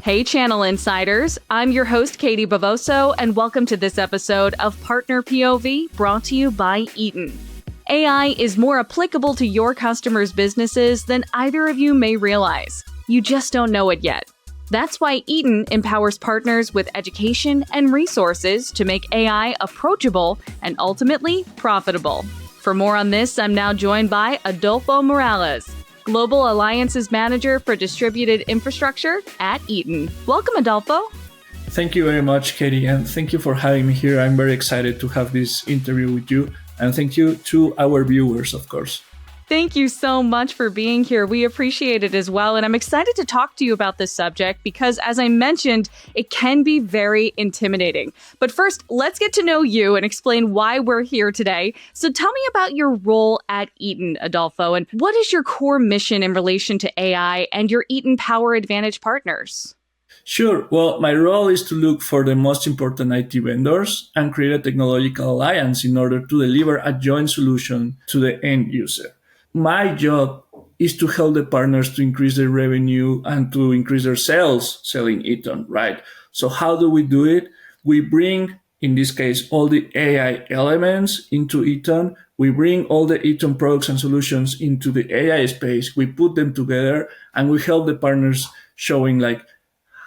Hey, Channel Insiders. I'm your host, Katie Bavoso, and welcome to this episode of Partner POV, brought to you by Eaton. AI is more applicable to your customers' businesses than either of you may realize. You just don't know it yet. That's why Eaton empowers partners with education and resources to make AI approachable and ultimately profitable. For more on this, I'm now joined by Adolfo Morales, Global Alliances Manager for Distributed Infrastructure at Eaton. Welcome, Adolfo. Thank you very much, Katie, and thank you for having me here. I'm very excited to have this interview with you, and thank you to our viewers, of course. Thank you so much for being here. We appreciate it as well. And I'm excited to talk to you about this subject because, as I mentioned, it can be very intimidating. But first, let's get to know you and explain why we're here today. So tell me about your role at Eaton, Adolfo, and what is your core mission in relation to AI and your Eaton PowerAdvantage partners? Sure. Well, my role is to look for the most important IT vendors and create a technological alliance in order to deliver a joint solution to the end user. My job is to help the partners to increase their revenue and to increase their sales selling Eaton, right? So how do we do it? We bring, in this case, all the AI elements into Eaton. We bring all the Eaton products and solutions into the AI space. We put them together and we help the partners showing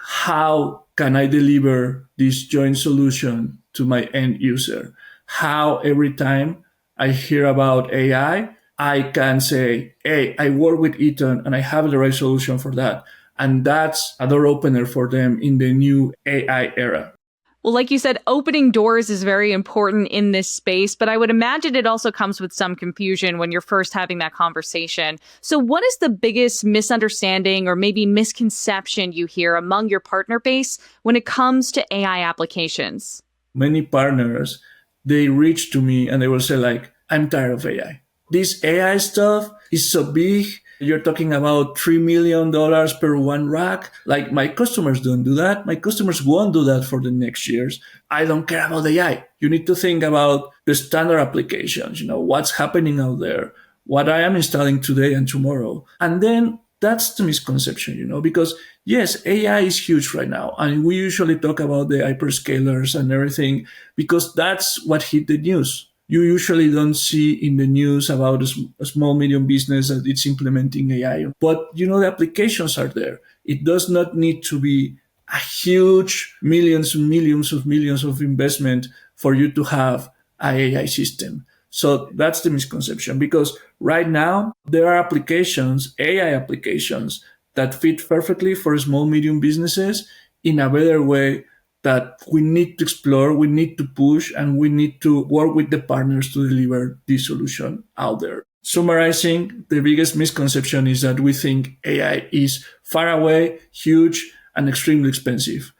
how can I deliver this joint solution to my end user? How every time I hear about AI, I can say, hey, I work with Eaton and I have the right solution for that. And that's a door opener for them in the new AI era. Well, like you said, opening doors is very important in this space, but I would imagine it also comes with some confusion when you're first having that conversation. So what is the biggest misunderstanding or maybe misconception you hear among your partner base when it comes to AI applications? Many partners, they reach to me and they will say I'm tired of AI. This AI stuff is so big. You're talking about $3 million per one rack. My customers don't do that. My customers won't do that for the next years. I don't care about AI. You need to think about the standard applications, what's happening out there, what I am installing today and tomorrow. And then that's the misconception, because yes, AI is huge right now. And we usually talk about the hyperscalers and everything because that's what hit the news. You usually don't see in the news about a small, medium business that it's implementing AI. But, the applications are there. It does not need to be a huge millions and millions of investment for you to have an AI system. So that's the misconception because right now there are applications, AI applications that fit perfectly for small, medium businesses in a better way that we need to explore, we need to push, and we need to work with the partners to deliver this solution out there. Summarizing, the biggest misconception is that we think AI is far away, huge, and extremely expensive.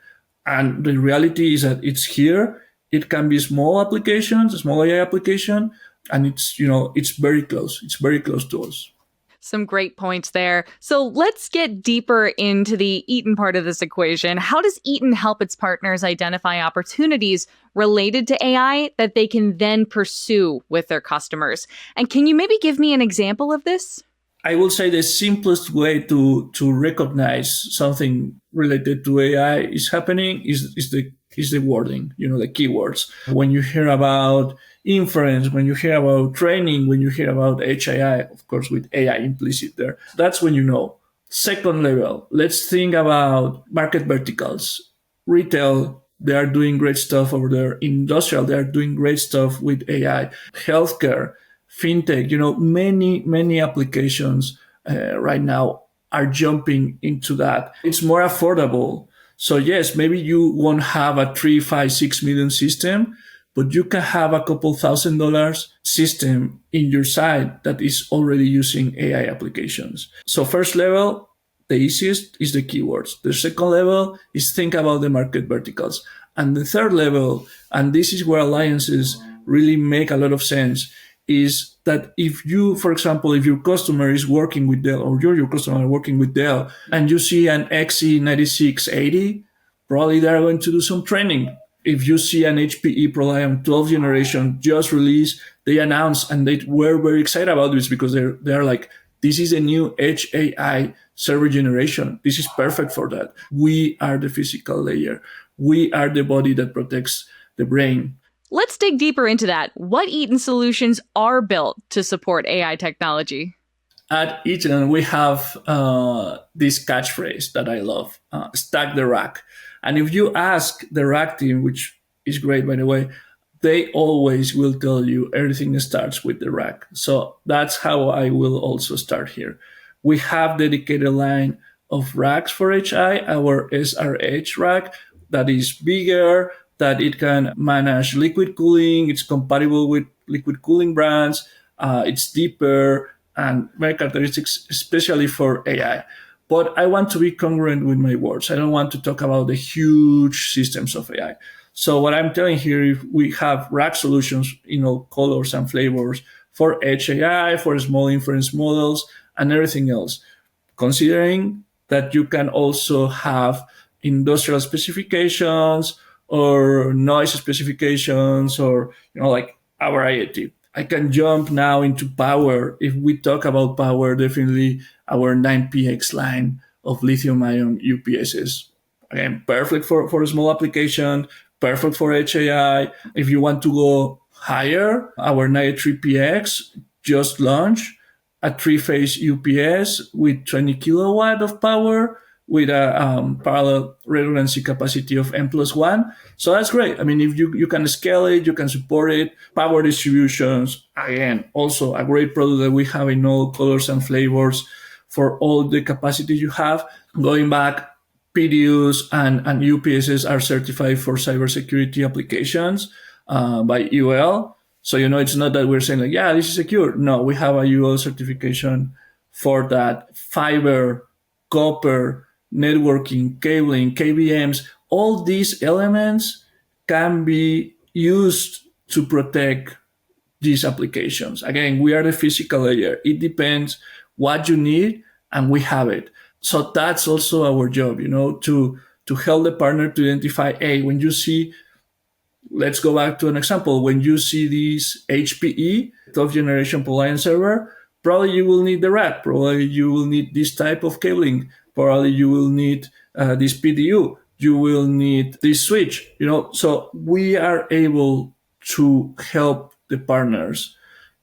And the reality is that it's here. It can be small applications, a small AI application, and it's very close. It's very close to us. Some great points there. So let's get deeper into the Eaton part of this equation. How does Eaton help its partners identify opportunities related to AI that they can then pursue with their customers? And can you maybe give me an example of this? I will say the simplest way to recognize something related to AI is happening is the wording, the keywords. When you hear about inference, when you hear about training, when you hear about HII, of course, with AI implicit there, that's when you know. Second level, let's think about market verticals. Retail, they are doing great stuff over there. Industrial, they are doing great stuff with AI. Healthcare, fintech, many applications right now are jumping into that. It's more affordable. So yes, maybe you won't have a 3, 5, 6 million system, but you can have a couple $1,000 system in your site that is already using AI applications. So first level, the easiest is the keywords. The second level is think about the market verticals. And the third level, and this is where alliances really make a lot of sense, is that if you, for example, if your customer is working with Dell or you're your customer working with Dell and you see an XE9680, probably they're going to do some training. If you see an HPE ProLiant 12th generation just released, they announced and they were very excited about this because they're like, This is a new Edge AI server generation. This is perfect for that. We are the physical layer. We are the body that protects the brain. Let's dig deeper into that. What Eaton solutions are built to support AI technology? At Eaton, we have this catchphrase that I love, stack the rack. And if you ask the rack team, which is great, by the way, they always will tell you everything starts with the rack. So that's how I will also start here. We have dedicated line of racks for HI, our SRH rack that is bigger, that it can manage liquid cooling. It's compatible with liquid cooling brands. It's deeper and very characteristics, especially for AI. But I want to be congruent with my words. I don't want to talk about the huge systems of AI. So what I'm telling here, if we have rack solutions, colors and flavors for Edge AI, for small inference models, and everything else, considering that you can also have industrial specifications or noise specifications or, like our IoT. I can jump now into power. If we talk about power, definitely our 9px line of lithium-ion UPSs. Again, perfect for a small application, perfect for HAI. If you want to go higher, our 93px just launched a three-phase UPS with 20 kilowatt of power with a parallel redundancy capacity of N+1. So that's great. I mean, if you can scale it, you can support it. Power distributions, again, also a great product that we have in all colors and flavors for all the capacity you have. Going back, PDUs and UPSs are certified for cybersecurity applications by UL. So, it's not that we're saying this is secure. No, we have a UL certification for that. Fiber, copper, networking, cabling, KVMs, all these elements can be used to protect these applications. Again, we are the physical layer. It depends what you need, and we have it. So that's also our job, to help the partner to identify, when you see, let's go back to an example. When you see this HPE, 12th generation Polian server, probably you will need the rack. Probably you will need this type of cabling. Probably you will need this PDU. You will need this switch, So we are able to help the partners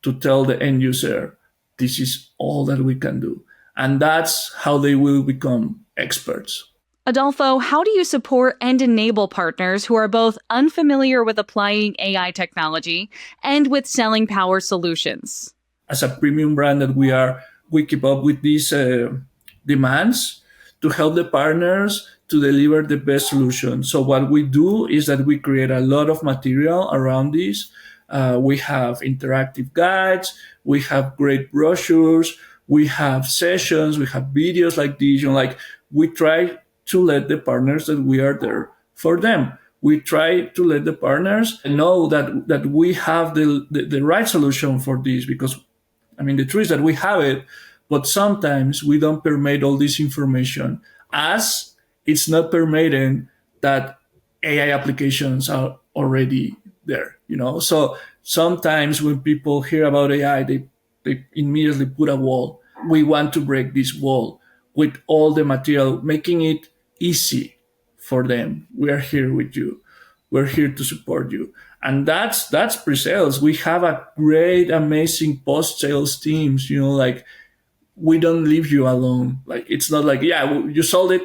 to tell the end user, this is all that we can do. And that's how they will become experts. Adolfo, how do you support and enable partners who are both unfamiliar with applying AI technology and with selling power solutions? As a premium brand that we keep up with these demands to help the partners to deliver the best solution. So what we do is that we create a lot of material around this. We have interactive guides, we have great brochures, we have sessions, we have videos like this. We try to let the partners that we are there for them. We try to let the partners know that we have the right solution for this, because the truth is that we have it, but sometimes we don't permit all this information, as it's not permitted that AI applications are already there, So sometimes when people hear about AI, they immediately put a wall. We want to break this wall with all the material, making it easy for them. We are here with you. We're here to support you. And that's pre-sales. We have a great, amazing post-sales teams, we don't leave you alone. It's not you sold it,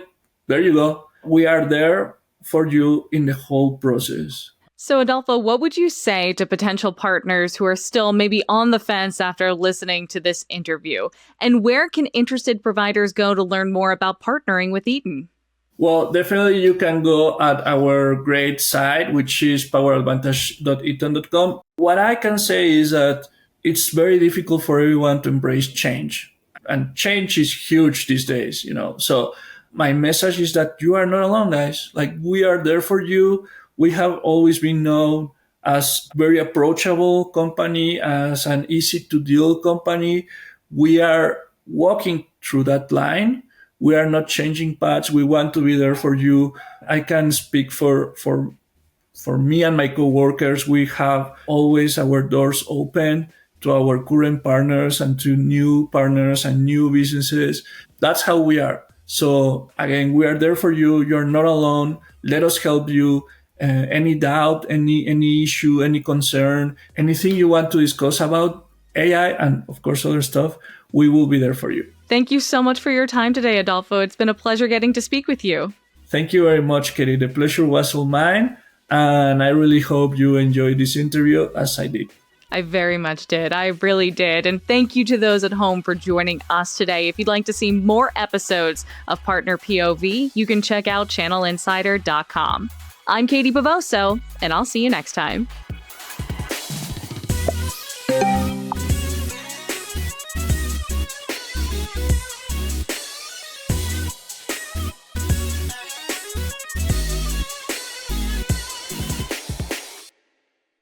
there you go. We are there for you in the whole process. So, Adolfo, what would you say to potential partners who are still maybe on the fence after listening to this interview? And where can interested providers go to learn more about partnering with Eaton? Well, definitely you can go at our great site, which is PowerAdvantage.eaton.com. What I can say is that it's very difficult for everyone to embrace change. And change is huge these days, So my message is that you are not alone, guys. We are there for you. We have always been known as very approachable company, as an easy to deal company. We are walking through that line. We are not changing paths. We want to be there for you. I can speak for me and my coworkers. We have always our doors open to our current partners and to new partners and new businesses. That's how we are. So again, we are there for you. You're not alone. Let us help you. Any doubt, any issue, any concern, anything you want to discuss about AI and of course other stuff, we will be there for you. Thank you so much for your time today, Adolfo. It's been a pleasure getting to speak with you. Thank you very much, Katie. The pleasure was all mine. And I really hope you enjoyed this interview as I did. I very much did. I really did. And thank you to those at home for joining us today. If you'd like to see more episodes of Partner POV, you can check out channelinsider.com. I'm Katie Bavoso, and I'll see you next time.